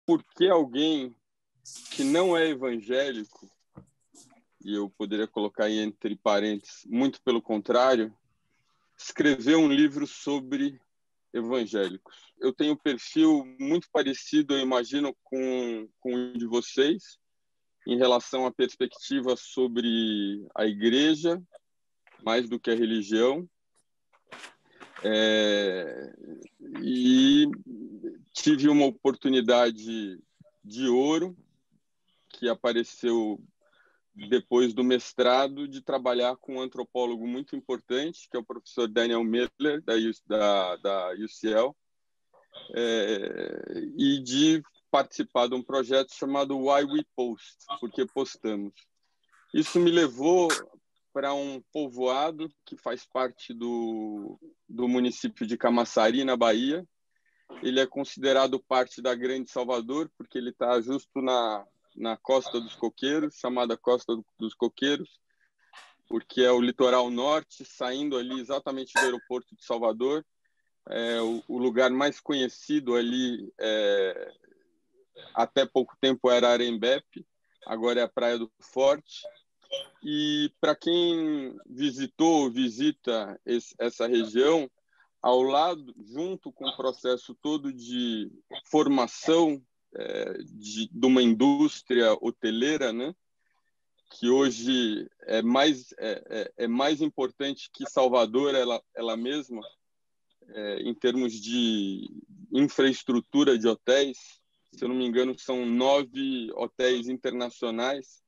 Por que alguém que não é evangélico, e eu poderia colocar aí entre parênteses, muito pelo contrário, escreveu um livro sobre evangélicos? Eu tenho um perfil muito parecido, eu imagino, com o de vocês, em relação à perspectiva sobre a igreja, mais do que a religião. E tive uma oportunidade de ouro que apareceu depois do mestrado, de trabalhar com um antropólogo muito importante, que é o professor Daniel Miller, da UCL, e de participar de um projeto chamado Why We Post, porque postamos. Isso me levou para um povoado que faz parte do município de Camaçari, na Bahia. Ele é considerado parte da Grande Salvador, porque ele está justo na Costa dos Coqueiros, chamada Costa dos Coqueiros, porque é o litoral norte, saindo ali exatamente do aeroporto de Salvador. O lugar mais conhecido ali, até pouco tempo, era Arembepe, agora é a Praia do Forte. E para quem visitou ou visita essa região, ao lado, junto com o processo todo de formação de uma indústria hoteleira, né, que hoje é mais importante que Salvador ela mesma, em termos de infraestrutura de hotéis. Se eu não me engano, são 9 hotéis internacionais,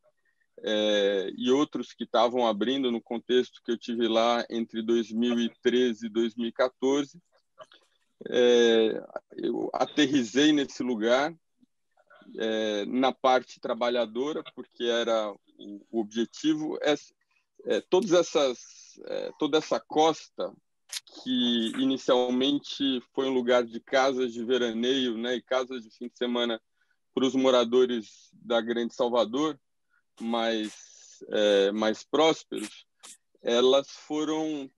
e outros que estavam abrindo no contexto que eu tive lá entre 2013 e 2014. Eu aterrisei nesse lugar, na parte trabalhadora, porque era o objetivo. Toda essa costa, que inicialmente foi um lugar de casas de veraneio, né, e casas de fim de semana para os moradores da Grande Salvador, mais prósperos, elas foram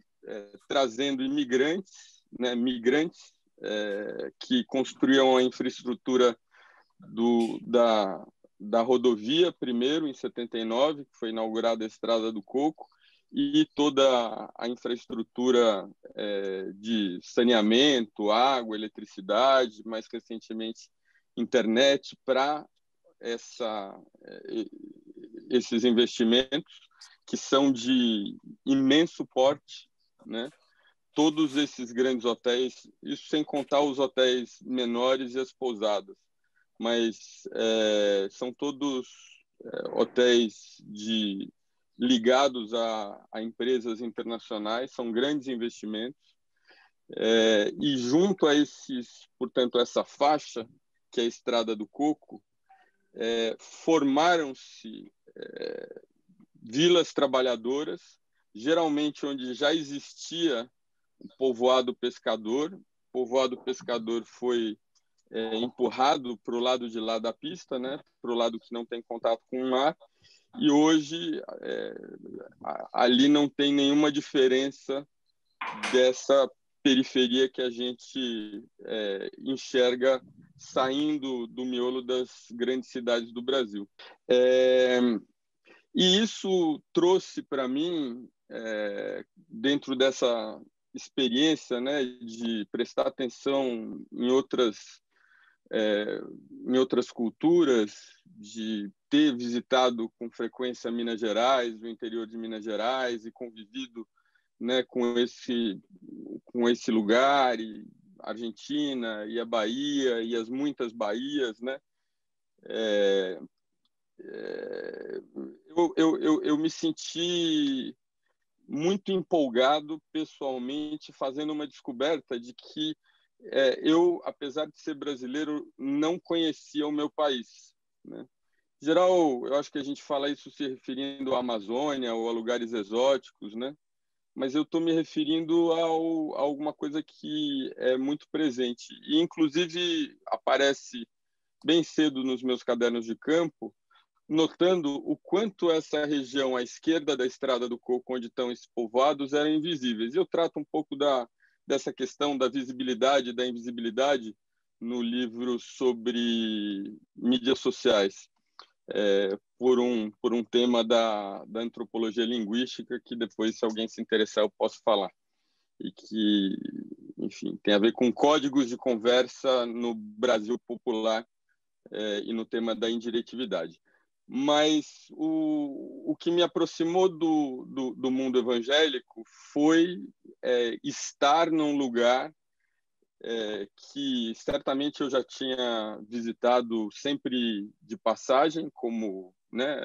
trazendo imigrantes, né, migrantes, que construíam a infraestrutura da rodovia, primeiro, em 79, que foi inaugurada a Estrada do Coco, e toda a infraestrutura de saneamento, água, eletricidade, mais recentemente internet, para esses investimentos, que são de imenso porte, né? Todos esses grandes hotéis, isso sem contar os hotéis menores e as pousadas, mas são todos hotéis ligados a empresas internacionais, são grandes investimentos, e junto a portanto, essa faixa, que é a Estrada do Coco, formaram-se vilas trabalhadoras, geralmente onde já existia um povoado pescador. O povoado pescador foi empurrado para o lado de lá da pista, né, para o lado que não tem contato com o mar, e hoje ali não tem nenhuma diferença dessa periferia que a gente enxerga saindo do miolo das grandes cidades do Brasil. E isso trouxe para mim, dentro dessa experiência, né, de prestar atenção em outras culturas, de ter visitado com frequência Minas Gerais, o interior de Minas Gerais, e convivido, né, com esse lugar, e a Argentina, e a Bahia, e as muitas Bahias, né? Eu me senti muito empolgado pessoalmente, fazendo uma descoberta de que eu, apesar de ser brasileiro, não conhecia o meu país, né? Em geral, eu acho que a gente fala isso se referindo à Amazônia ou a lugares exóticos, né? Mas eu estou me referindo a alguma coisa que é muito presente. E, inclusive, aparece bem cedo nos meus cadernos de campo, notando o quanto essa região à esquerda da Estrada do Coco, onde estão esses povoados, eram invisíveis. E eu trato um pouco dessa questão da visibilidade e da invisibilidade no livro sobre mídias sociais, por um tema da antropologia linguística, que depois, se alguém se interessar, eu posso falar. E que, enfim, tem a ver com códigos de conversa no Brasil popular e no tema da indiretividade. Mas o que me aproximou do mundo evangélico foi estar num lugar que certamente eu já tinha visitado sempre de passagem, como, né,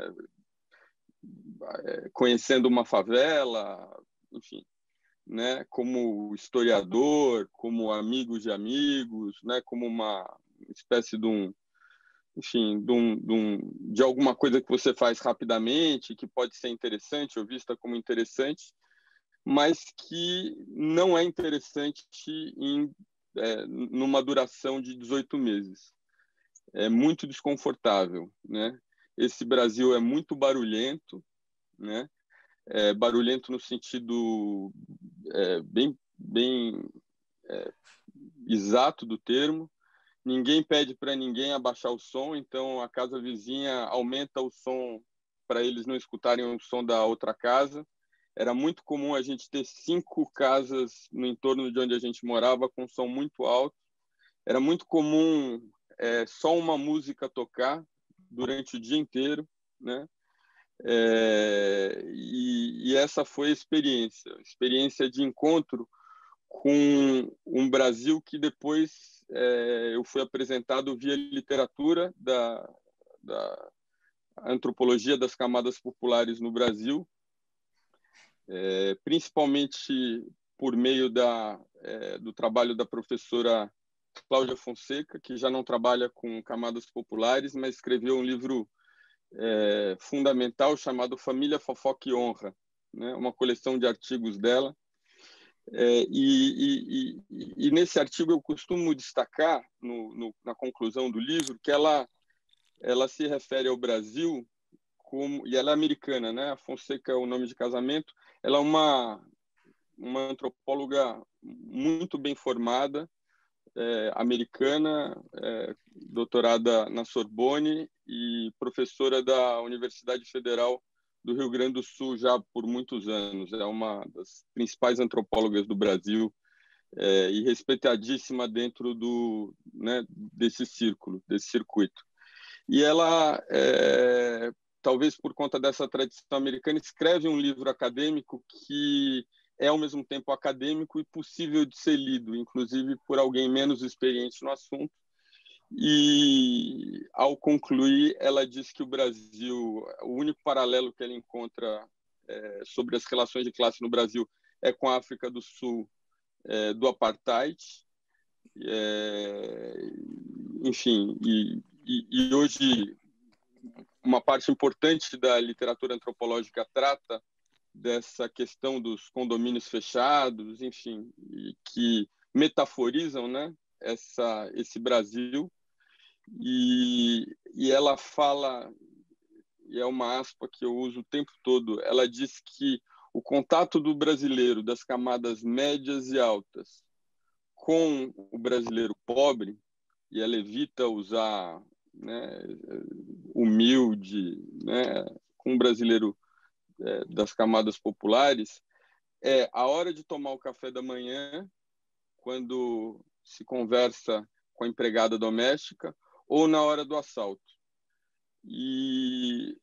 conhecendo uma favela, enfim, né, como historiador, como amigo de amigos, né, como uma espécie enfim, de alguma coisa que você faz rapidamente, que pode ser interessante ou vista como interessante, mas que não é interessante numa duração de 18 meses. É muito desconfortável, né? Esse Brasil é muito barulhento, né? Barulhento no sentido bem exato do termo. Ninguém pede para ninguém abaixar o som, então a casa vizinha aumenta o som para eles não escutarem o som da outra casa. Era muito comum a gente ter 5 casas no entorno de onde a gente morava com som muito alto. Era muito comum só uma música tocar durante o dia inteiro, né? E essa foi a experiência de encontro com um Brasil que depois eu fui apresentado via literatura da antropologia das camadas populares no Brasil, principalmente por meio do trabalho da professora Cláudia Fonseca, que já não trabalha com camadas populares, mas escreveu um livro fundamental chamado Família, Fofoca e Honra, né? Uma coleção de artigos dela. E nesse artigo eu costumo destacar, na conclusão do livro, que ela se refere ao Brasil e ela é americana, né? A Fonseca é o nome de casamento. Ela é uma antropóloga muito bem formada, americana, doutorada na Sorbonne e professora da Universidade Federal do Rio Grande do Sul já por muitos anos. É uma das principais antropólogas do Brasil e respeitadíssima dentro desse circuito. E ela, talvez por conta dessa tradição americana, escreve um livro acadêmico que é ao mesmo tempo acadêmico e possível de ser lido, inclusive por alguém menos experiente no assunto. E, ao concluir, ela diz que o Brasil, o único paralelo que ela encontra sobre as relações de classe no Brasil é com a África do Sul do apartheid. Enfim, e hoje uma parte importante da literatura antropológica trata dessa questão dos condomínios fechados, enfim, e que metaforizam, né, esse Brasil. E ela fala, e é uma aspa que eu uso o tempo todo, ela diz que o contato do brasileiro das camadas médias e altas com o brasileiro pobre, e ela evita usar, né, humilde, né, com o brasileiro das camadas populares, a hora de tomar o café da manhã, quando se conversa com a empregada doméstica, ou na hora do assalto. E,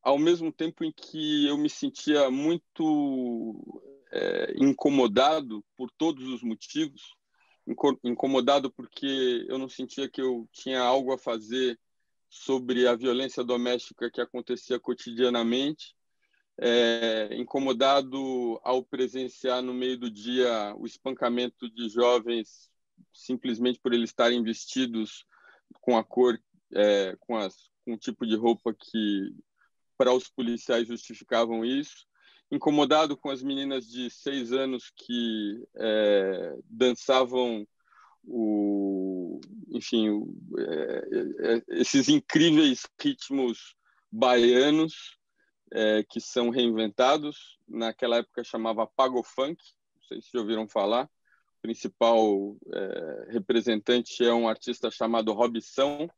ao mesmo tempo em que eu me sentia muito incomodado por todos os motivos, incomodado porque eu não sentia que eu tinha algo a fazer sobre a violência doméstica que acontecia cotidianamente, incomodado ao presenciar no meio do dia o espancamento de jovens simplesmente por eles estarem vestidos com a cor, com um tipo de roupa que para os policiais justificavam isso, incomodado com as meninas de 6 anos que dançavam enfim, esses incríveis ritmos baianos que são reinventados. Naquela época chamava Pagofunk, não sei se já ouviram falar. O principal representante é um artista chamado Robson,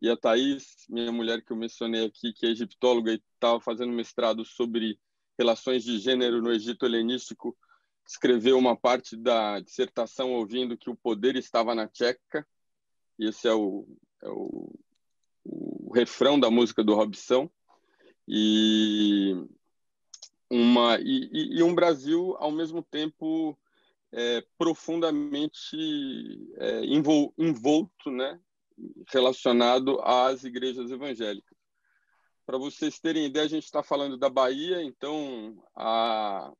e a Thaís, minha mulher que eu mencionei aqui, que é egiptóloga e estava fazendo mestrado sobre relações de gênero no Egito helenístico, escreveu uma parte da dissertação ouvindo que o poder estava na Tcheca, e esse é o refrão da música do Robson, e um Brasil, ao mesmo tempo, profundamente envolto, né, relacionado às igrejas evangélicas. Para vocês terem ideia, a gente está falando da Bahia, então, a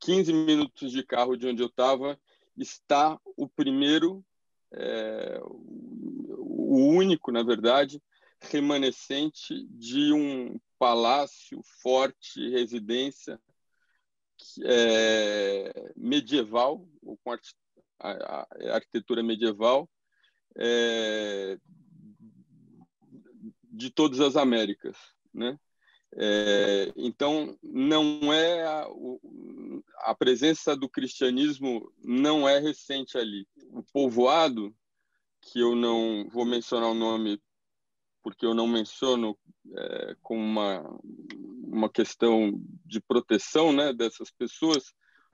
15 minutos de carro de onde eu estava, está o primeiro, o único, na verdade, remanescente de um palácio, forte, residência medieval, ou com a arquitetura medieval, de todas as Américas, né? Então, não é a presença do cristianismo não é recente ali. O povoado, que eu não vou mencionar o nome porque eu não menciono com uma questão de proteção, né, dessas pessoas,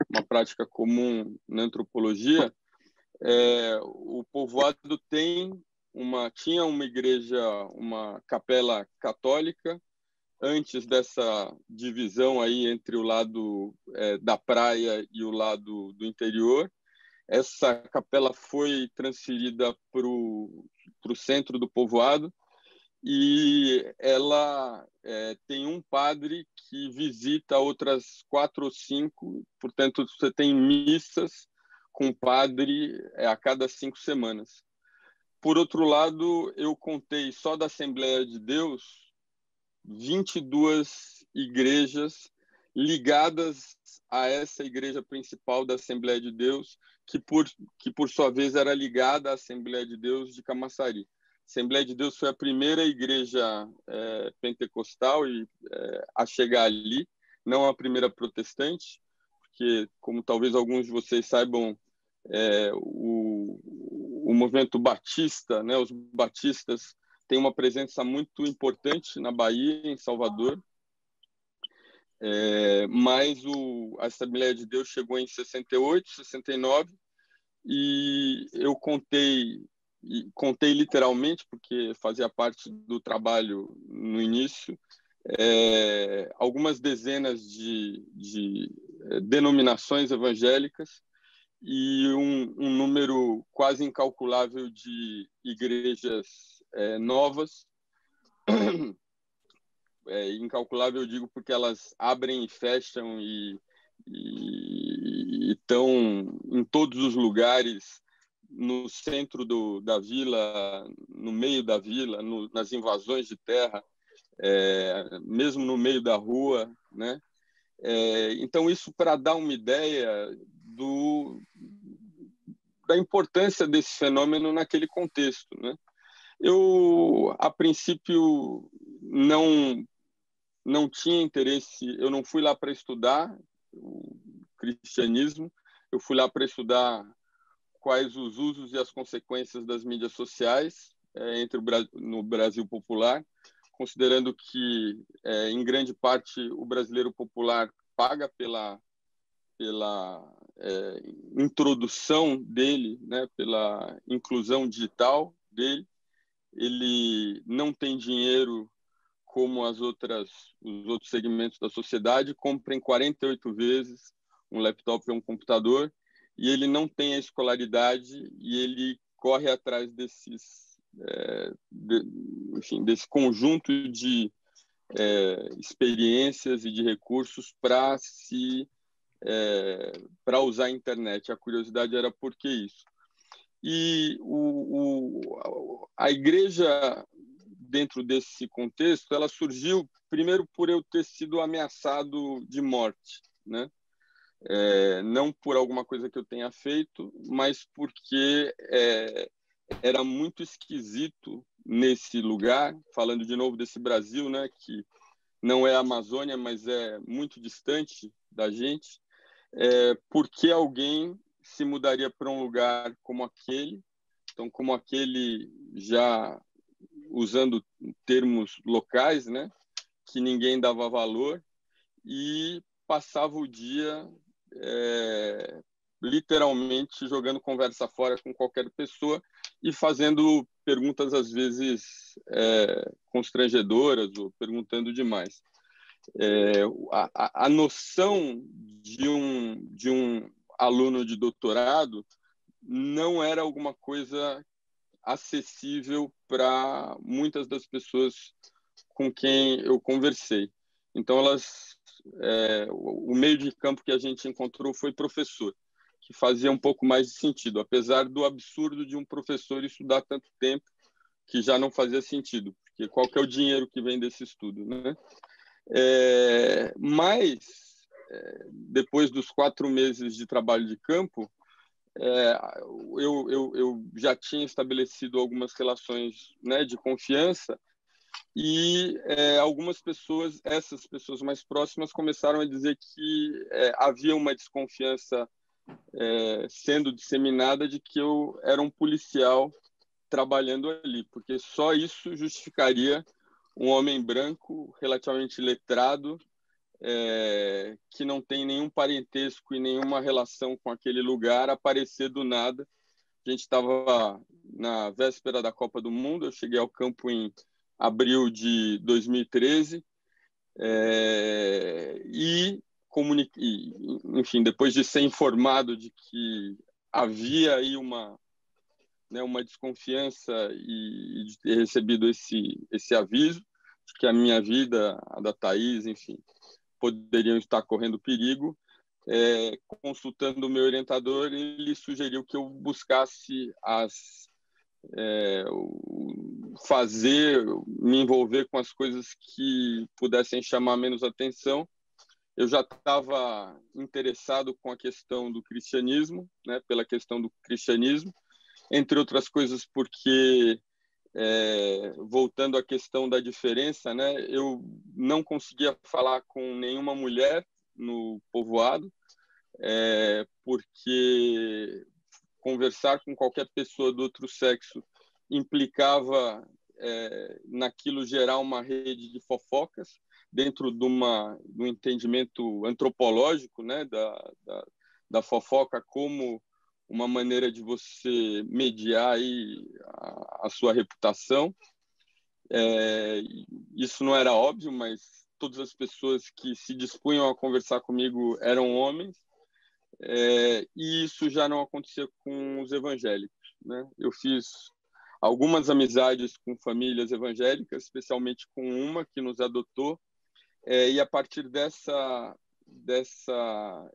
uma prática comum na antropologia, o povoado tinha uma igreja, uma capela católica, antes dessa divisão aí entre o lado da praia e o lado do interior. Essa capela foi transferida para o centro do povoado, e ela tem um padre que visita outras 4 ou 5, portanto, você tem missas com padre a cada 5 semanas. Por outro lado, eu contei só da Assembleia de Deus 22 igrejas ligadas a essa igreja principal da Assembleia de Deus, que por sua vez era ligada à Assembleia de Deus de Camaçari. A Assembleia de Deus foi a primeira igreja pentecostal a chegar ali, não a primeira protestante, porque, como talvez alguns de vocês saibam, o movimento batista, né, os batistas, tem uma presença muito importante na Bahia, em Salvador, mas a Assembleia de Deus chegou em 68, 69, e eu contei literalmente, porque fazia parte do trabalho no início, algumas dezenas de denominações evangélicas e um número quase incalculável de igrejas novas. Incalculável, eu digo, porque elas abrem e fecham e estão em todos os lugares, no centro da vila, no meio da vila, nas invasões de terra, mesmo no meio da rua, né? Então, isso para dar uma ideia da importância desse fenômeno naquele contexto, né? Eu, a princípio, não tinha interesse, eu não fui lá para estudar o cristianismo, eu fui lá para estudar quais os usos e as consequências das mídias sociais no Brasil popular, considerando que, em grande parte, o brasileiro popular paga pela introdução dele, né, pela inclusão digital dele. Ele não tem dinheiro como os outros segmentos da sociedade, compra em 48 vezes um laptop ou um computador, e ele não tem a escolaridade, e ele corre atrás desse conjunto de experiências e de recursos para usar a internet. A curiosidade era por que isso. E a igreja, dentro desse contexto, ela surgiu primeiro por eu ter sido ameaçado de morte, né? não por alguma coisa que eu tenha feito, mas porque era muito esquisito nesse lugar, falando de novo desse Brasil, né, que não é a Amazônia, mas é muito distante da gente, por que alguém se mudaria para um lugar como aquele? Então, como aquele, já usando termos locais, né, que ninguém dava valor, e passava o dia literalmente jogando conversa fora com qualquer pessoa e fazendo perguntas às vezes constrangedoras ou perguntando demais. A noção de um aluno de doutorado não era alguma coisa acessível para muitas das pessoas com quem eu conversei. Então, o meio de campo que a gente encontrou foi professor, que fazia um pouco mais de sentido, apesar do absurdo de um professor estudar tanto tempo, que já não fazia sentido, porque qual que é o dinheiro que vem desse estudo, né? Mas, depois dos 4 meses de trabalho de campo, eu já tinha estabelecido algumas relações, né, de confiança, e algumas pessoas, essas pessoas mais próximas, começaram a dizer que havia uma desconfiança sendo disseminada de que eu era um policial trabalhando ali, porque só isso justificaria um homem branco relativamente letrado, que não tem nenhum parentesco e nenhuma relação com aquele lugar, aparecer do nada. A gente estava na véspera da Copa do Mundo, eu cheguei ao campo em abril de 2013, enfim, depois de ser informado de que havia aí uma desconfiança e de ter recebido esse aviso de que a minha vida, a da Thaís, enfim, poderiam estar correndo perigo, consultando o meu orientador, ele sugeriu que eu buscasse me envolver com as coisas que pudessem chamar menos atenção. Eu já estava interessado com a questão do cristianismo, né, pela questão do cristianismo, entre outras coisas porque, voltando à questão da diferença, né, eu não conseguia falar com nenhuma mulher no povoado, porque conversar com qualquer pessoa do outro sexo implicava naquilo gerar uma rede de fofocas dentro de um entendimento antropológico, né, da fofoca como uma maneira de você mediar aí a sua reputação. Isso não era óbvio, mas todas as pessoas que se dispunham a conversar comigo eram homens, e isso já não acontecia com os evangélicos, né? Eu fiz algumas amizades com famílias evangélicas, especialmente com uma que nos adotou, e a partir dessa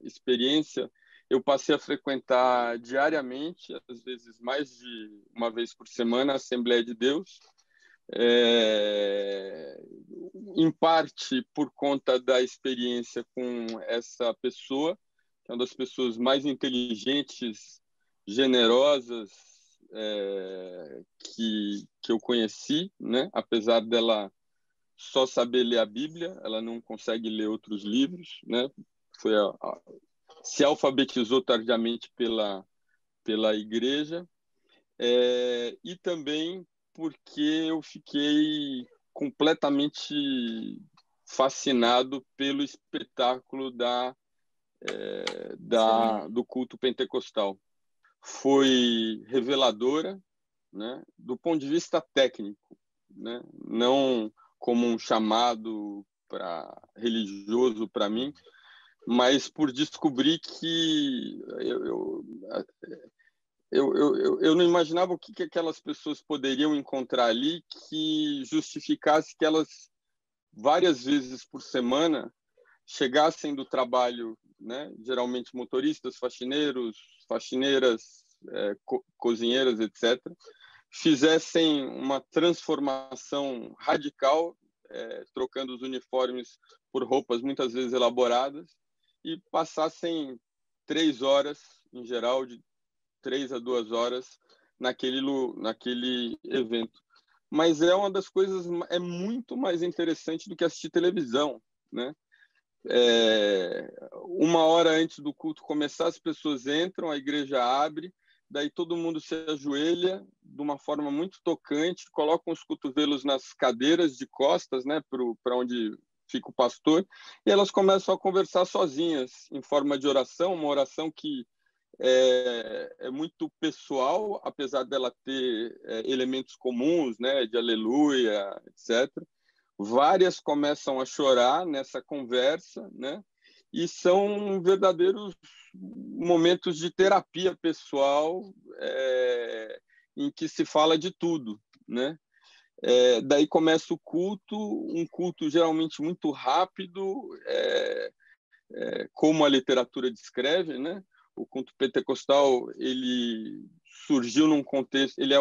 experiência eu passei a frequentar diariamente, às vezes mais de uma vez por semana, a Assembleia de Deus, em parte por conta da experiência com essa pessoa, que é uma das pessoas mais inteligentes, generosas, que eu conheci, né? Apesar dela só saber ler a Bíblia, ela não consegue ler outros livros, né? Se alfabetizou tardiamente pela igreja, e também porque eu fiquei completamente fascinado pelo espetáculo do culto pentecostal. Foi reveladora, né, do ponto de vista técnico, né, não como um chamado religioso para mim, mas por descobrir que eu não imaginava o que aquelas pessoas poderiam encontrar ali que justificasse que elas, várias vezes por semana, chegassem do trabalho, né, geralmente motoristas, faxineiros, faxineiras, cozinheiras, etc., fizessem uma transformação radical, trocando os uniformes por roupas muitas vezes elaboradas, e passassem 3 horas, em geral, de 3 a 2 horas naquele evento. Mas é uma das coisas, é muito mais interessante do que assistir televisão, né? 1 hora antes do culto começar, as pessoas entram, a igreja abre, daí todo mundo se ajoelha de uma forma muito tocante, colocam os cotovelos nas cadeiras de costas, né, para onde fica o pastor, e elas começam a conversar sozinhas, em forma de oração, uma oração que é muito pessoal, apesar dela ter elementos comuns, né, de aleluia, etc. Várias começam a chorar nessa conversa, né? E são verdadeiros momentos de terapia pessoal, em que se fala de tudo, né? Daí começa o culto, um culto geralmente muito rápido, como a literatura descreve, né? O culto pentecostal, ele surgiu num contexto, ele é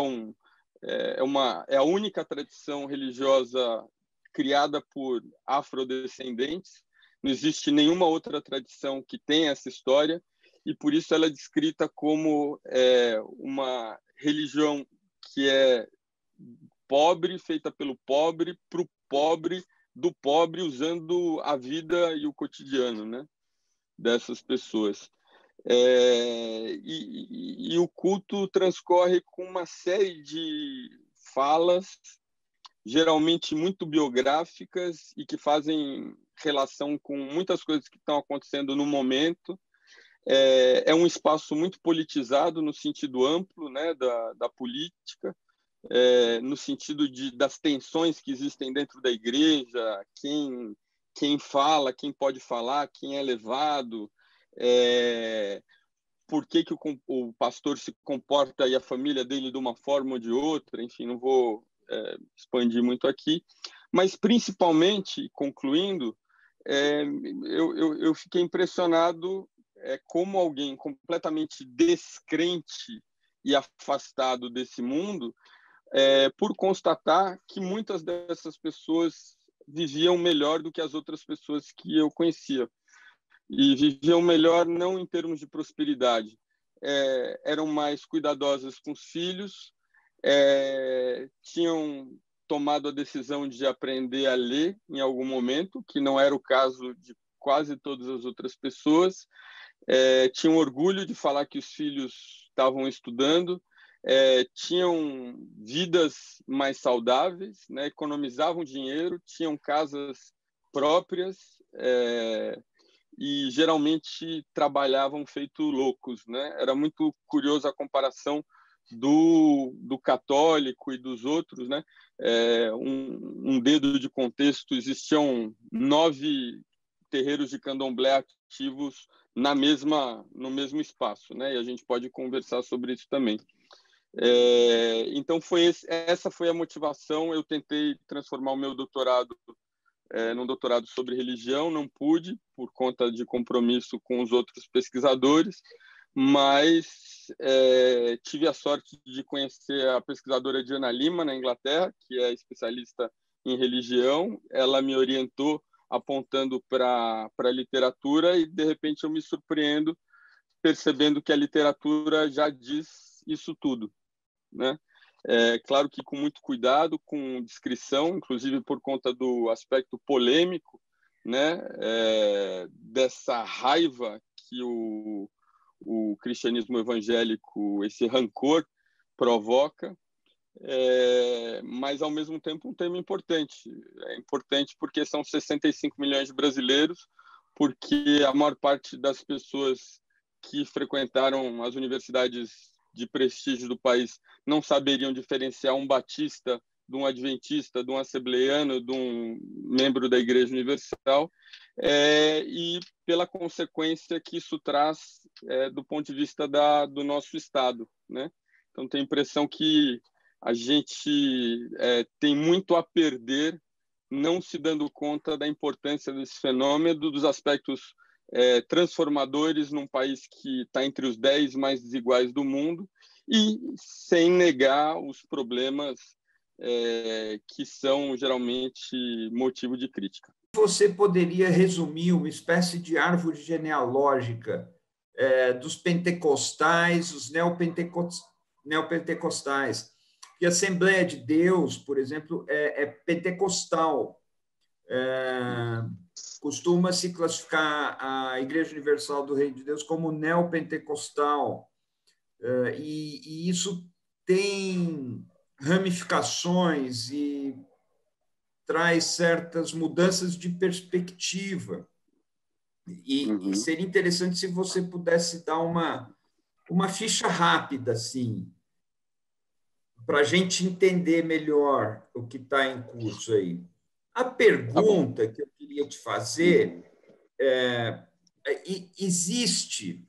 a única tradição religiosa criada por afrodescendentes. Não existe nenhuma outra tradição que tenha essa história, e por isso ela é descrita como uma religião que é pobre, feita pelo pobre, para o pobre, do pobre, usando a vida e o cotidiano, né, dessas pessoas. E o culto transcorre com uma série de falas, geralmente muito biográficas e que fazem relação com muitas coisas que estão acontecendo no momento. É um espaço muito politizado no sentido amplo, né, da política, no sentido das tensões que existem dentro da igreja, quem fala, quem pode falar, quem é levado, por que o pastor se comporta e a família dele de uma forma ou de outra. Enfim, não vou expandir muito aqui, mas principalmente, concluindo, eu fiquei impressionado como alguém completamente descrente e afastado desse mundo, por constatar que muitas dessas pessoas viviam melhor do que as outras pessoas que eu conhecia. E viviam melhor não em termos de prosperidade. Eram mais cuidadosas com os filhos, tinham tomado a decisão de aprender a ler em algum momento, que não era o caso de quase todas as outras pessoas. Tinham orgulho de falar que os filhos estavam estudando, tinham vidas mais saudáveis, né? Economizavam dinheiro, tinham casas próprias, e geralmente trabalhavam feito loucos, né? Era muito curioso a comparação do católico e dos outros, né? Um dedo de contexto: existiam 9 terreiros de candomblé ativos no mesmo espaço, né? E a gente pode conversar sobre isso também. Então essa foi a motivação. Eu tentei transformar o meu doutorado num doutorado sobre religião, não pude por conta de compromisso com os outros pesquisadores, mas tive a sorte de conhecer a pesquisadora Diana Lima, na Inglaterra, que é especialista em religião. Ela me orientou apontando para a literatura, e de repente eu me surpreendo percebendo que a literatura já diz isso tudo, né? Claro que com muito cuidado, com discrição, inclusive por conta do aspecto polêmico, né? Dessa raiva que o cristianismo evangélico, esse rancor, provoca, mas ao mesmo tempo um tema importante. É importante porque são 65 milhões de brasileiros, porque a maior parte das pessoas que frequentaram as universidades de prestígio do país não saberiam diferenciar um batista de um adventista, de um assembleiano, de um membro da Igreja Universal, e pela consequência que isso traz do ponto de vista do nosso Estado, né? Então, tenho a impressão que a gente tem muito a perder não se dando conta da importância desse fenômeno, dos aspectos transformadores num país que está entre os 10 mais desiguais do mundo, e sem negar os problemas que são geralmente motivo de crítica. você poderia resumir uma espécie de árvore genealógica dos pentecostais, os neopentecostais. E a Assembleia de Deus, por exemplo, é pentecostal. Costuma-se classificar a Igreja Universal do Reino de Deus como neopentecostal. E isso tem ramificações e traz certas mudanças de perspectiva. E seria interessante se você pudesse dar uma ficha rápida, assim, para a gente entender melhor o que está em curso aí. A pergunta que eu queria te fazer existe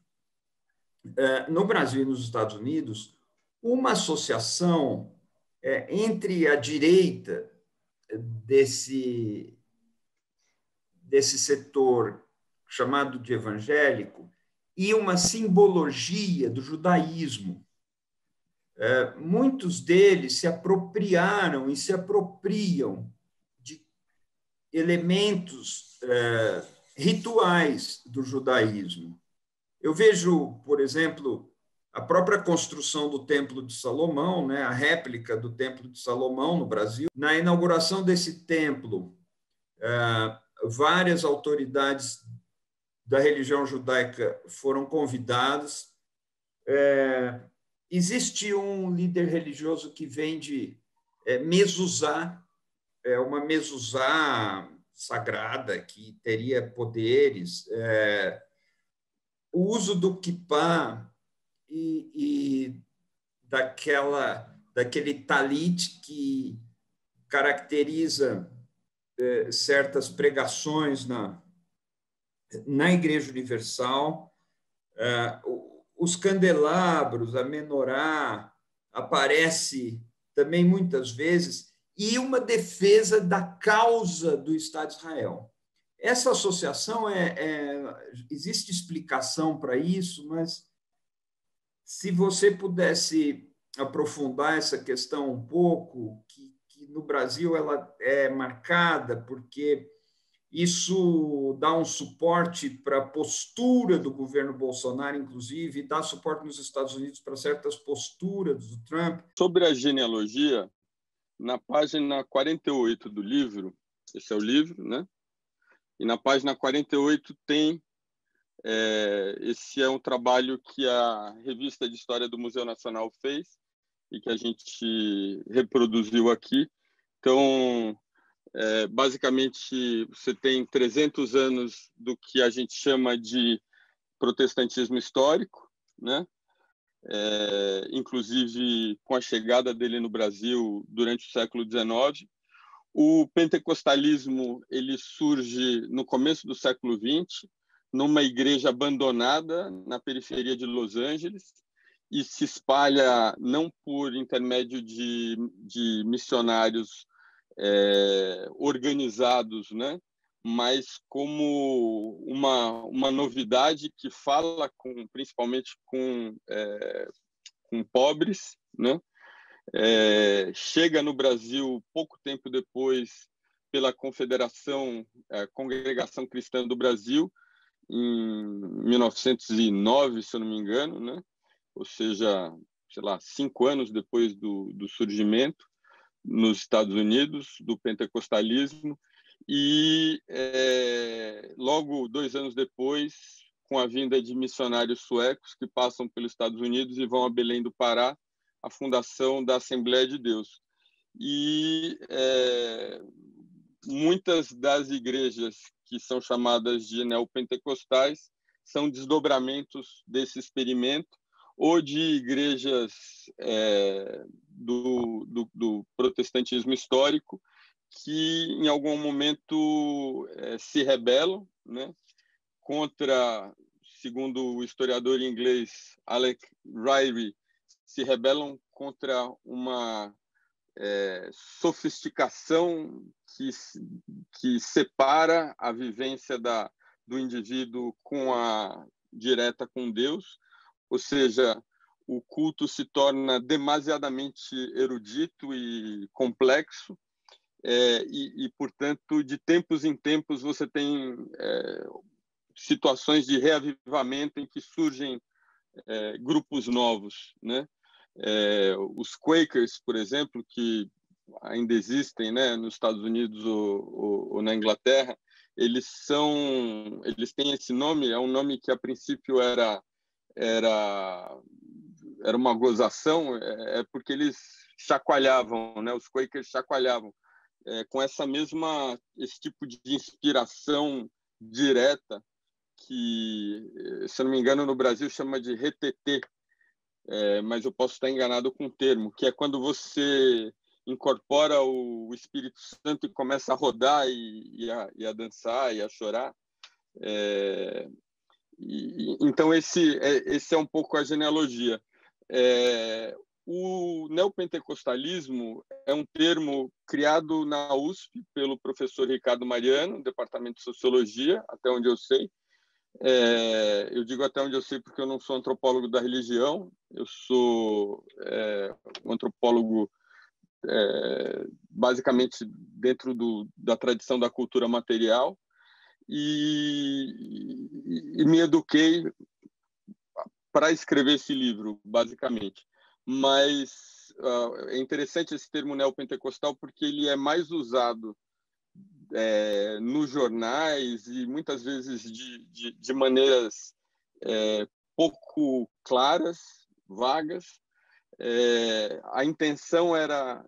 no Brasil e nos Estados Unidos uma associação entre a direita desse setor chamado de evangélico e uma simbologia do judaísmo. Muitos deles se apropriaram e se apropriam de elementos rituais do judaísmo. Eu vejo, por exemplo, a própria construção do Templo de Salomão, né, a réplica do Templo de Salomão no Brasil. Na inauguração desse templo, várias autoridades da religião judaica foram convidadas. Existe um líder religioso que vende mezuzá, uma mezuzá sagrada que teria poderes, o uso do quipá e daquele talit que caracteriza certas pregações na Igreja Universal. Os candelabros, a menorá, aparece também muitas vezes, e uma defesa da causa do Estado de Israel. Essa associação, existe explicação para isso, mas se você pudesse aprofundar essa questão um pouco, que no Brasil ela é marcada porque isso dá um suporte para a postura do governo Bolsonaro, inclusive, e dá suporte nos Estados Unidos para certas posturas do Trump. Sobre a genealogia, na página 48 do livro, esse é o livro, né? E na página 48 tem, esse é um trabalho que a Revista de História do Museu Nacional fez e que a gente reproduziu aqui. Então, basicamente, você tem 300 anos do que a gente chama de protestantismo histórico, né? Inclusive com a chegada dele no Brasil durante o século XIX. O pentecostalismo ele surge no começo do século XX, numa igreja abandonada na periferia de Los Angeles, e se espalha não por intermédio de missionários organizados, né? Mas como uma novidade que fala principalmente com pobres, né? Chega no Brasil pouco tempo depois pela Congregação Cristã do Brasil, em 1909, se eu não me engano, né? Ou seja, sei lá, 5 anos depois do surgimento nos Estados Unidos do pentecostalismo, e logo 2 anos depois, com a vinda de missionários suecos que passam pelos Estados Unidos e vão a Belém do Pará, a fundação da Assembleia de Deus. E muitas das igrejas que são chamadas de neopentecostais são desdobramentos desse experimento, ou de igrejas do protestantismo histórico que, em algum momento, se rebelam, né, contra, segundo o historiador inglês Alec Ryrie, se rebelam contra uma sofisticação que separa a vivência do indivíduo direta com Deus, ou seja, o culto se torna demasiadamente erudito e complexo, portanto, de tempos em tempos você tem situações de reavivamento em que surgem grupos novos, né? Os Quakers, por exemplo, que ainda existem, né, nos Estados Unidos ou na Inglaterra, eles têm esse nome, é um nome que a princípio era uma gozação, porque eles chacoalhavam, né? Os Quakers chacoalhavam com esse tipo de inspiração direta que, se eu não me engano, no Brasil chama de retetê, mas eu posso estar enganado com o termo, que é quando você incorpora o Espírito Santo e começa a rodar e a dançar e a chorar. Então, esse é um pouco a genealogia. O neopentecostalismo é um termo criado na USP pelo professor Ricardo Mariano, Departamento de Sociologia, até onde eu sei. Eu digo até onde eu sei porque eu não sou antropólogo da religião, eu sou um antropólogo basicamente dentro da tradição da cultura material, e me eduquei para escrever esse livro, basicamente. Mas é interessante esse termo neopentecostal porque ele é mais usado nos jornais e muitas vezes de maneiras pouco claras, vagas. A intenção era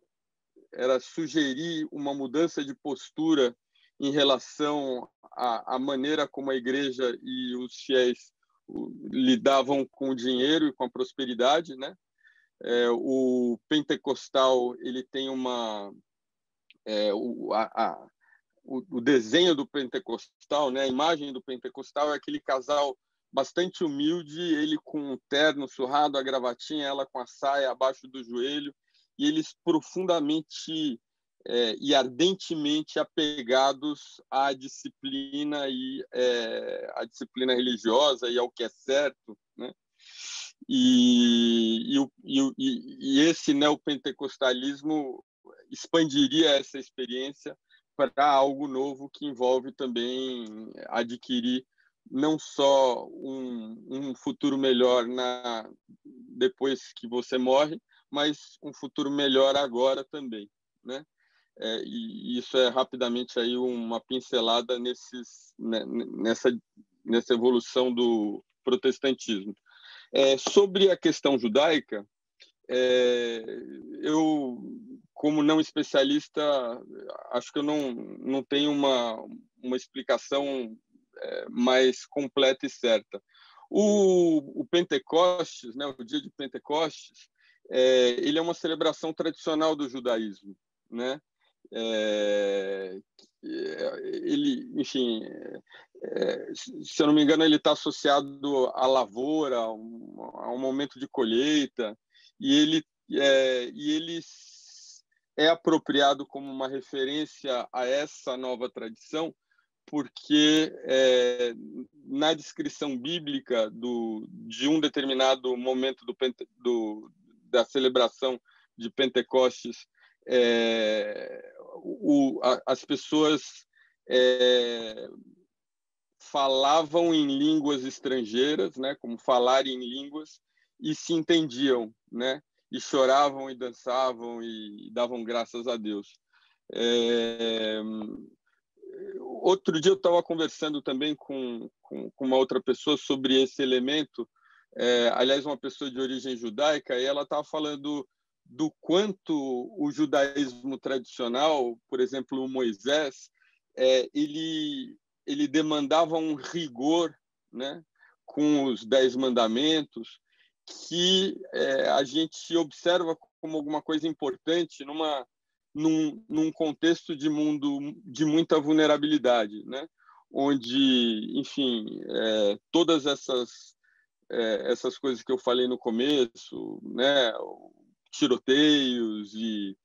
sugerir uma mudança de postura em relação à maneira como a igreja e os fiéis lidavam com o dinheiro e com a prosperidade, né? O pentecostal ele tem o desenho do pentecostal, né? A imagem do pentecostal é aquele casal bastante humilde, ele com um terno surrado, a gravatinha, ela com a saia abaixo do joelho, e eles profundamente e ardentemente apegados à disciplina à disciplina religiosa e ao que é certo, né? E esse neopentecostalismo expandiria essa experiência para algo novo que envolve também adquirir não só um futuro melhor depois que você morre, mas um futuro melhor agora também, né? E isso é rapidamente aí uma pincelada nessa evolução do protestantismo. Sobre a questão judaica, eu, como não especialista, acho que eu não tenho uma explicação mais completa e certa. O Pentecostes, né, o dia de Pentecostes, ele é uma celebração tradicional do judaísmo, né? Ele, enfim, se eu não me engano, ele está associado à lavoura, a um momento de colheita, e ele é apropriado como uma referência a essa nova tradição, porque na descrição bíblica de um determinado momento da celebração de Pentecostes, as pessoas falavam em línguas estrangeiras, né, como falar em línguas, e se entendiam, né, e choravam e dançavam e davam graças a Deus. Outro dia eu estava conversando também com uma outra pessoa sobre esse elemento, aliás, uma pessoa de origem judaica, e ela estava falando do quanto o judaísmo tradicional, por exemplo, o Moisés, ele demandava um rigor, né, com os 10 mandamentos, que a gente observa como alguma coisa importante num contexto de mundo de muita vulnerabilidade, né, onde, enfim, todas essas coisas que eu falei no começo, né, tiroteios e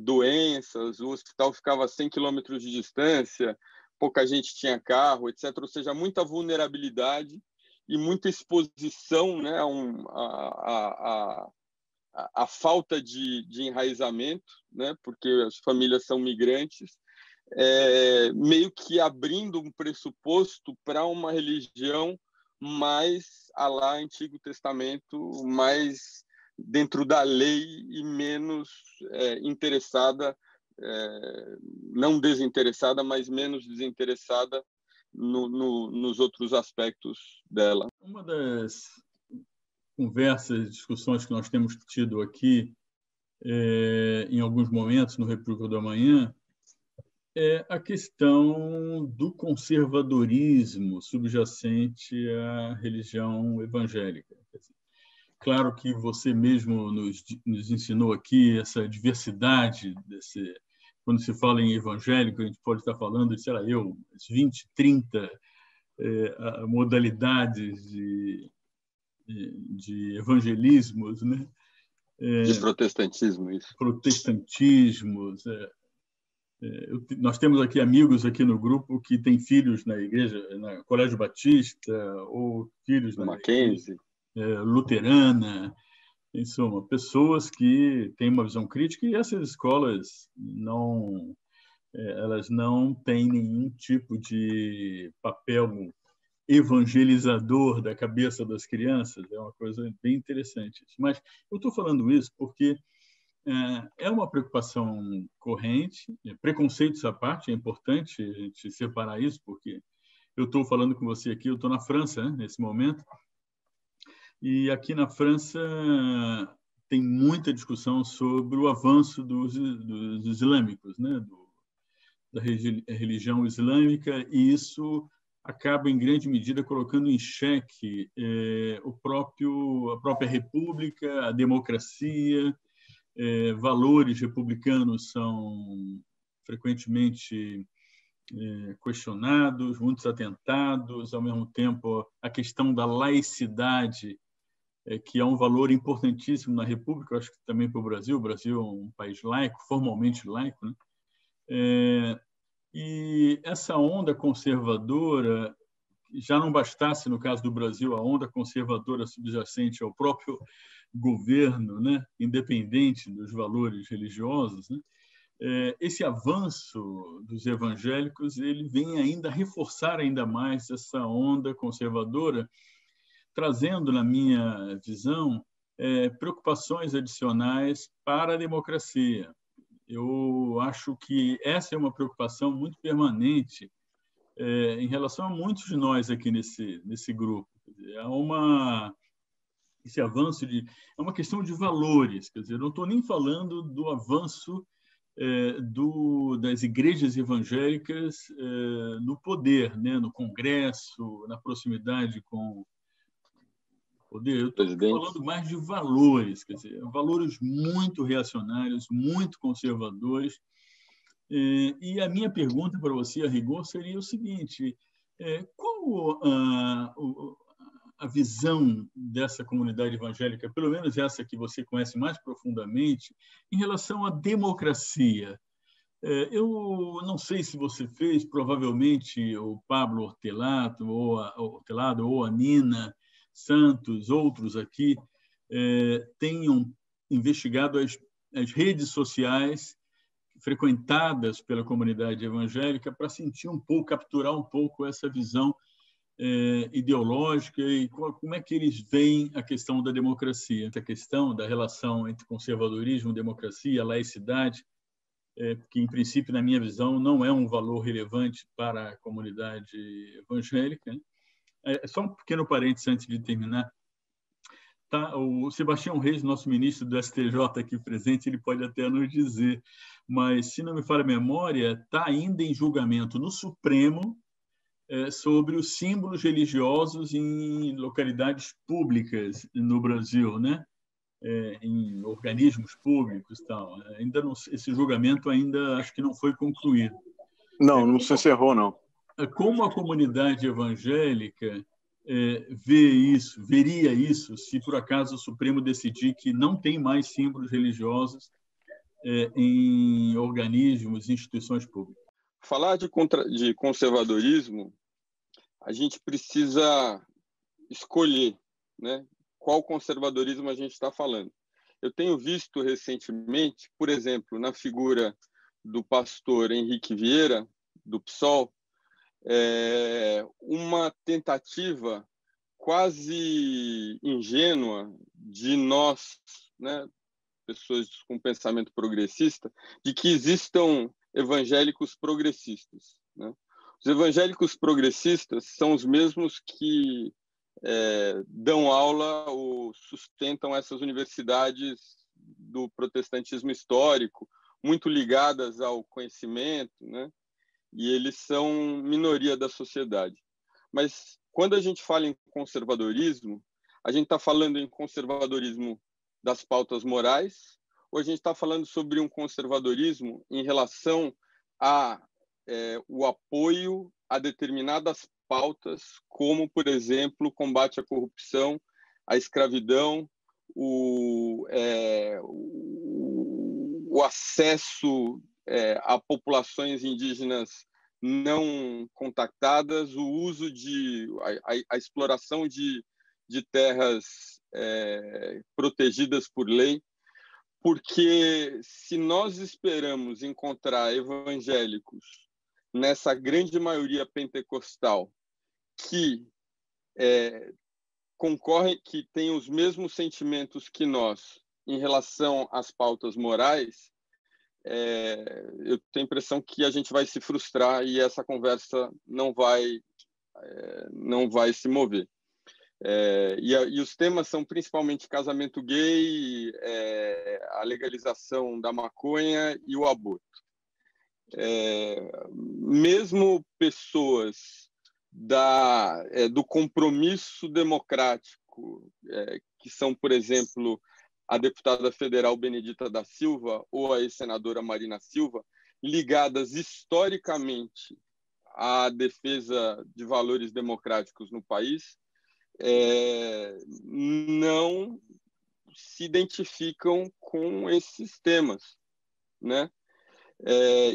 doenças, o hospital ficava a 100 quilômetros de distância, pouca gente tinha carro, etc. Ou seja, muita vulnerabilidade e muita exposição, né, a falta de enraizamento, né, porque as famílias são migrantes, meio que abrindo um pressuposto para uma religião mais à la Antigo Testamento, mais dentro da lei e menos interessada, não desinteressada, mas menos desinteressada nos outros aspectos dela. Uma das conversas, discussões que nós temos tido aqui, em alguns momentos no República do Amanhã, é a questão do conservadorismo subjacente à religião evangélica. Claro que você mesmo nos ensinou aqui essa diversidade, quando se fala em evangélico, a gente pode estar falando de, 20, 30 modalidades de evangelismos, né? De protestantismo, isso. Protestantismos. Nós temos aqui amigos aqui no grupo que têm filhos na igreja, na Colégio Batista, ou filhos na Mackenzie, luterana, em suma, pessoas que têm uma visão crítica, e essas escolas elas não têm nenhum tipo de papel evangelizador da cabeça das crianças. É uma coisa bem interessante. Mas eu estou falando isso porque é uma preocupação corrente, preconceitos à parte, é importante a gente separar isso, porque eu estou falando com você aqui, eu estou na França, né, nesse momento, e aqui na França tem muita discussão sobre o avanço dos islâmicos, né, da religião islâmica, e isso acaba, em grande medida, colocando em xeque a própria república, a democracia. Valores republicanos são frequentemente questionados, muitos atentados. Ao mesmo tempo, a questão da laicidade, que é um valor importantíssimo na República, eu acho que também para o Brasil. O Brasil é um país laico, formalmente laico, né? E essa onda conservadora, já não bastasse, no caso do Brasil, a onda conservadora subjacente ao próprio governo, né, independente dos valores religiosos, né, esse avanço dos evangélicos ele vem ainda reforçar ainda mais essa onda conservadora, trazendo, na minha visão, preocupações adicionais para a democracia. Eu acho que essa é uma preocupação muito permanente em relação a muitos de nós aqui nesse grupo. Esse avanço é uma questão de valores. Quer dizer, eu não estou nem falando do avanço das igrejas evangélicas no poder, né, no Congresso, na proximidade com o poder. Eu estou falando mais de valores, quer dizer, valores muito reacionários, muito conservadores. E a minha pergunta para você, a rigor, seria o seguinte: qual a visão dessa comunidade evangélica, pelo menos essa que você conhece mais profundamente, em relação à democracia? Eu não sei se você fez, provavelmente o Pablo Hortelado ou a Nina Santos, outros aqui, tenham investigado as redes sociais frequentadas pela comunidade evangélica para sentir um pouco, capturar um pouco essa visão ideológica e como é que eles veem a questão da democracia, a questão da relação entre conservadorismo, democracia, laicidade, que, em princípio, na minha visão, não é um valor relevante para a comunidade evangélica. Só um pequeno parênteses antes de terminar. Tá, o Sebastião Reis, nosso ministro do STJ aqui presente, ele pode até nos dizer, mas, se não me falha a memória, está ainda em julgamento no Supremo sobre os símbolos religiosos em localidades públicas no Brasil, né? Em organismos públicos, tal. Ainda não, esse julgamento ainda acho que não foi concluído. Não se encerrou, não. Como a comunidade evangélica veria isso, se por acaso o Supremo decidir que não tem mais símbolos religiosos em organismos, instituições públicas? Falar de conservadorismo, a gente precisa escolher, né, qual conservadorismo a gente está falando. eu tenho visto recentemente, por exemplo, na figura do pastor Henrique Vieira, do PSOL, uma tentativa quase ingênua de nós, né, pessoas com pensamento progressista, de que existam evangélicos progressistas, né? Os evangélicos progressistas são os mesmos que dão aula ou sustentam essas universidades do protestantismo histórico, muito ligadas ao conhecimento, né? E eles são minoria da sociedade. Mas quando a gente fala em conservadorismo, a gente está falando em conservadorismo das pautas morais, ou a gente está falando sobre um conservadorismo em relação a o apoio a determinadas pautas, como, por exemplo, o combate à corrupção, à escravidão, o acesso a populações indígenas não contactadas, o uso a exploração de terras protegidas por lei, porque se nós esperamos encontrar evangélicos nessa grande maioria pentecostal que concorrem, que tem os mesmos sentimentos que nós em relação às pautas morais, eu tenho a impressão que a gente vai se frustrar e essa conversa não vai se mover. E os temas são principalmente casamento gay, a legalização da maconha e o aborto. Mesmo pessoas do compromisso democrático, que são, por exemplo, a deputada federal Benedita da Silva ou a ex-senadora Marina Silva, ligadas historicamente à defesa de valores democráticos no país, não se identificam com esses temas, né?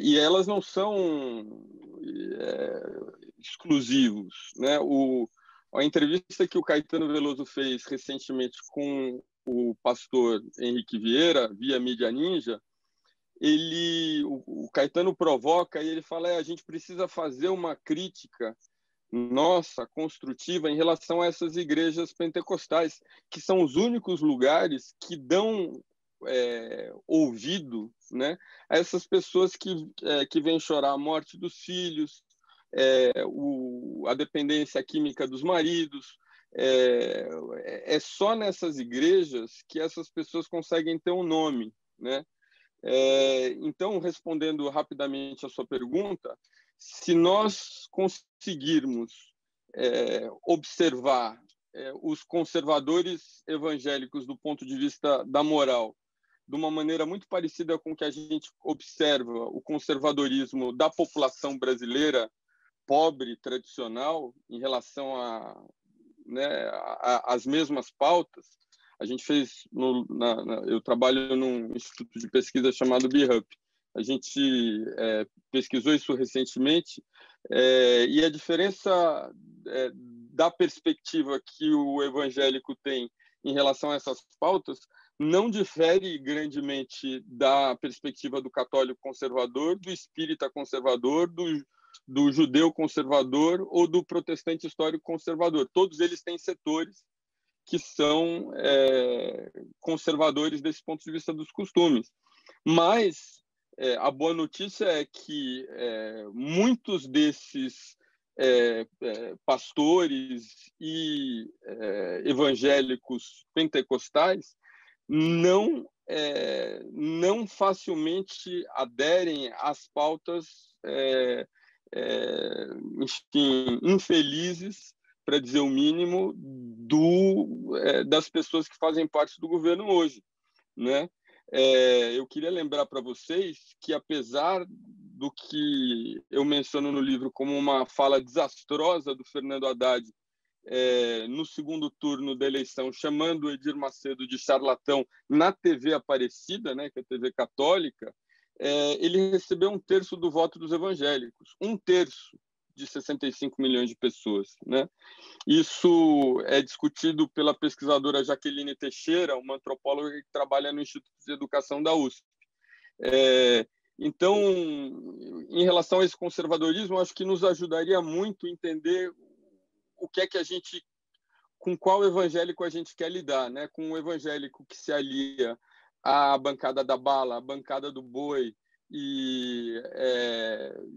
E elas não são exclusivos, né? A entrevista que o Caetano Veloso fez recentemente com o pastor Henrique Vieira, via Mídia Ninja, o Caetano provoca e ele fala: a gente precisa fazer uma crítica nossa, construtiva, em relação a essas igrejas pentecostais, que são os únicos lugares que dão ouvido, né, a essas pessoas que vêm chorar a morte dos filhos, a dependência química dos maridos. É só nessas igrejas que essas pessoas conseguem ter um nome, né? Então, respondendo rapidamente a sua pergunta, se nós conseguirmos observar os conservadores evangélicos do ponto de vista da moral de uma maneira muito parecida com que a gente observa o conservadorismo da população brasileira pobre, tradicional, em relação às mesmas pautas, a gente fez, eu trabalho num instituto de pesquisa chamado BIHUP. A gente pesquisou isso recentemente, e a diferença da perspectiva que o evangélico tem em relação a essas pautas não difere grandemente da perspectiva do católico conservador, do espírita conservador, do judeu conservador ou do protestante histórico conservador. Todos eles têm setores que são conservadores desse ponto de vista dos costumes. Mas a boa notícia é que muitos desses pastores e evangélicos pentecostais não facilmente aderem às pautas enfim, infelizes, para dizer o mínimo, das pessoas que fazem parte do governo hoje, né? Eu queria lembrar para vocês que, apesar do que eu menciono no livro como uma fala desastrosa do Fernando Haddad no segundo turno da eleição, chamando o Edir Macedo de charlatão na TV Aparecida, né, que é a TV católica, ele recebeu 1/3 do voto dos evangélicos. 1/3, de 65 milhões de pessoas, né? Isso é discutido pela pesquisadora Jaqueline Teixeira, uma antropóloga que trabalha no Instituto de Educação da USP. Então, em relação a esse conservadorismo, acho que nos ajudaria muito a entender o que é que a gente, com qual evangélico a gente quer lidar, né? Com um evangélico que se alia à bancada da bala, à bancada do boi, e,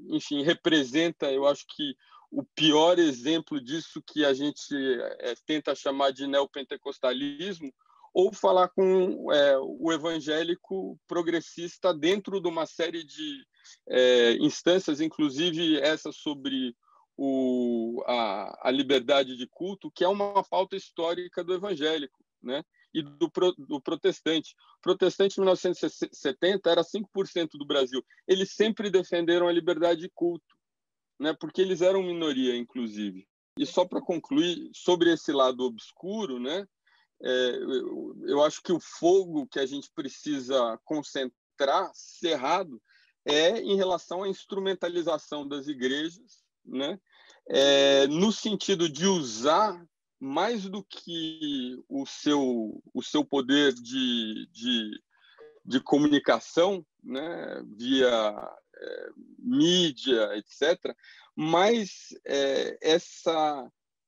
enfim, representa, eu acho que o pior exemplo disso que a gente tenta chamar de neopentecostalismo, ou falar com o evangélico progressista dentro de uma série de instâncias, inclusive essa sobre a liberdade de culto, que é uma pauta histórica do evangélico, né? E do protestante. O protestante, em 1970, era 5% do Brasil. Eles sempre defenderam a liberdade de culto, né? Porque eles eram minoria, inclusive. E só para concluir, sobre esse lado obscuro, né? Eu acho que o fogo que a gente precisa concentrar, cerrado, é em relação à instrumentalização das igrejas, né? No sentido de usar mais do que o seu poder de comunicação, né? Via mídia, etc., mas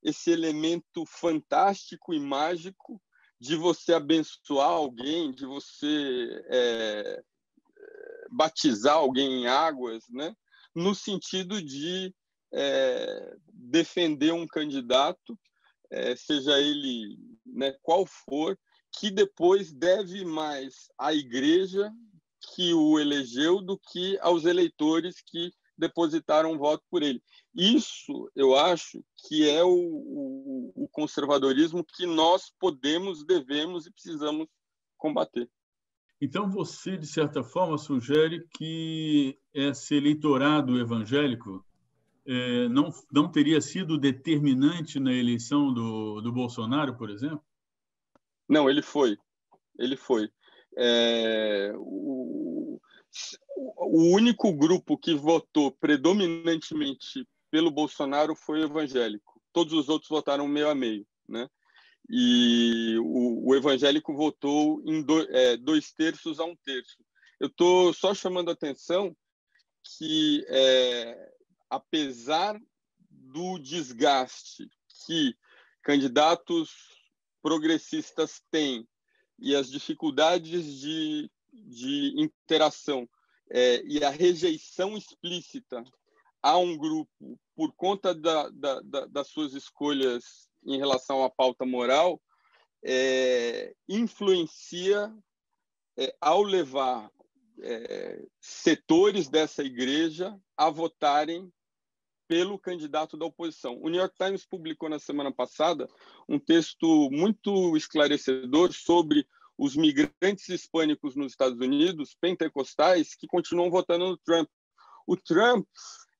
esse elemento fantástico e mágico de você abençoar alguém, de você batizar alguém em águas, né? No sentido de defender um candidato, seja ele, né, qual for, que depois deve mais à igreja que o elegeu do que aos eleitores que depositaram um voto por ele. Isso, eu acho, que é o conservadorismo que nós podemos, devemos e precisamos combater. Então, você, de certa forma, sugere que esse eleitorado evangélico não teria sido determinante na eleição do Bolsonaro, por exemplo? Não, ele foi. Ele foi. O único grupo que votou predominantemente pelo Bolsonaro foi o evangélico. Todos os outros votaram meio a meio, né? E o evangélico votou em 2/3 a 1/3. Eu estou só chamando a atenção que, apesar do desgaste que candidatos progressistas têm e as dificuldades de interação e a rejeição explícita a um grupo por conta das suas escolhas em relação à pauta moral, influencia ao levar setores dessa igreja a votarem pelo candidato da oposição. O New York Times publicou na semana passada um texto muito esclarecedor sobre os migrantes hispânicos nos Estados Unidos, pentecostais, que continuam votando no Trump. O Trump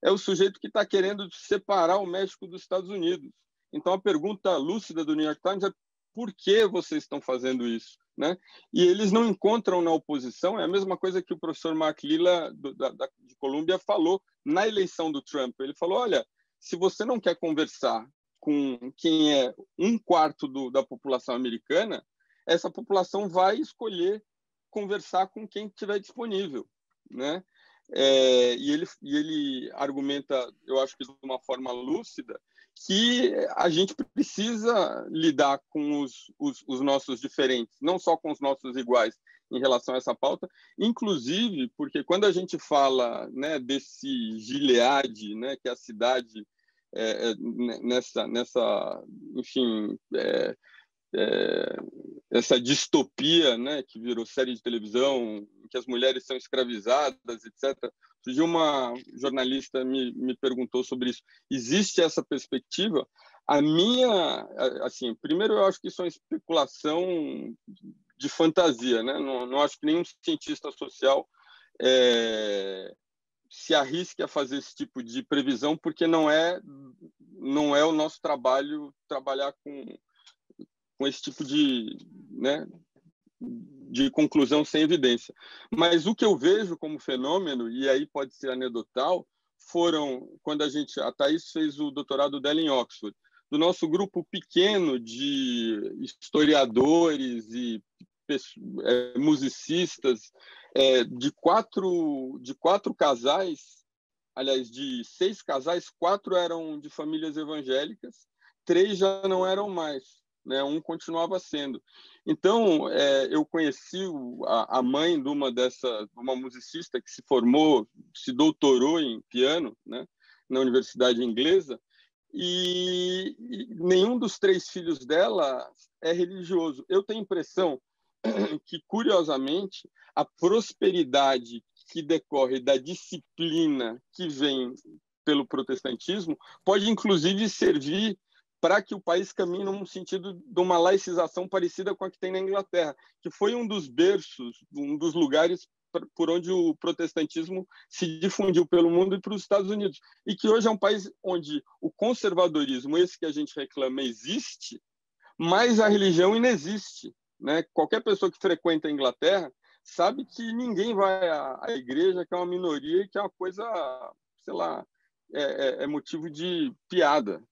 é o sujeito que está querendo separar o México dos Estados Unidos. Então, a pergunta lúcida do New York Times é: por que vocês estão fazendo isso? Né? E eles não encontram na oposição, é a mesma coisa que o professor Mark Lilla, de Colômbia, falou na eleição do Trump. Ele falou: olha, se você não quer conversar com quem é 1/4 da população americana, essa população vai escolher conversar com quem estiver disponível, né? E ele argumenta, eu acho que de uma forma lúcida, que a gente precisa lidar com os nossos diferentes, não só com os nossos iguais em relação a essa pauta, inclusive porque quando a gente fala, né, desse Gileade, né, que é a cidade enfim, essa distopia, né, que virou série de televisão, que as mulheres são escravizadas, etc. Uma jornalista me perguntou sobre isso. Existe essa perspectiva? A minha, assim, primeiro eu acho que isso é uma especulação de fantasia, né? Não acho que nenhum cientista social se arrisque a fazer esse tipo de previsão, porque não é o nosso trabalho trabalhar com esse tipo né, de conclusão sem evidência. Mas o que eu vejo como fenômeno, e aí pode ser anedotal, foram, quando a Thaís fez o doutorado dela em Oxford, do nosso grupo pequeno de historiadores e musicistas, de quatro casais, aliás, de 6 casais, 4 eram de famílias evangélicas, 3 já não eram mais, né? Um continuava sendo. Então, eu conheci a mãe de uma musicista que se formou, se doutorou em piano, né? Na Universidade Inglesa, e nenhum dos 3 filhos dela é religioso. Eu tenho a impressão que, curiosamente, a prosperidade que decorre da disciplina que vem pelo protestantismo pode, inclusive, servir para que o país caminhe num sentido de uma laicização parecida com a que tem na Inglaterra, que foi um dos berços, um dos lugares por onde o protestantismo se difundiu pelo mundo e para os Estados Unidos. E que hoje é um país onde o conservadorismo, esse que a gente reclama, existe, mas a religião inexiste, né? Qualquer pessoa que frequenta a Inglaterra sabe que ninguém vai à igreja, que é uma minoria e que é uma coisa, sei lá, é motivo de piada.